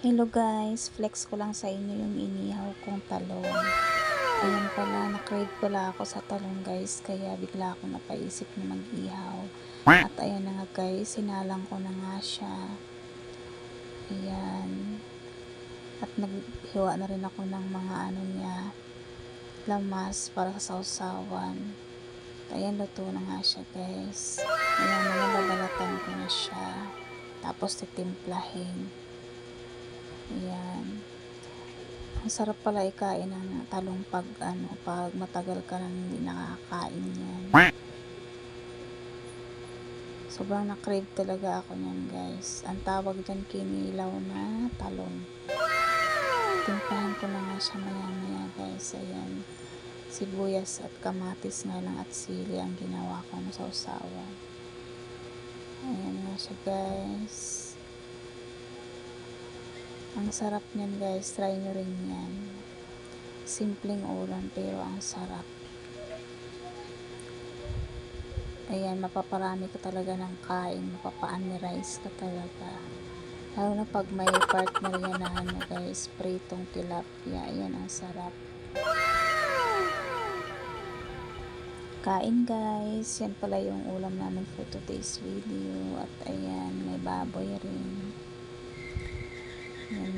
Hello guys, flex ko lang sa inyo yung inihaw kong talong. Ayan pala, na-crave pala ako sa talong guys, kaya bigla ako napaisip na mag-ihaw. At ayan na nga guys, sinalang ko na nga siya. Ayan. At naghiwa na rin ako ng mga niya, lamas para sa sausawan. Ayan, luto na nga siya guys. Ayan, nababalatan ko na siya. Tapos titimplahin. Ayan. Ang sarap pala ikain ng talong pag matagal ka nang hindi nakakain yan. Sobrang na-crave talaga ako niyan guys. Ang tawag dyan, kinilaw na talong. Timplahan ko na nga siya maya guys. Ayan. Sibuyas at kamatis nga lang at sili ang ginawa ko na sausawan. Ayan nga siya guys. Ang sarap niyan guys, try nyo rin yan. Simpleng ulam pero ang sarap. Ayan, mapaparami ka talaga ng kain, mapapa-unrice ka talaga. Lalo na pag may partner yan na guys, pritong tilapia. Ayan, ang sarap. Kain guys, yan pala yung ulam namin for today's video. At ayan, may baboy rin. Ayan.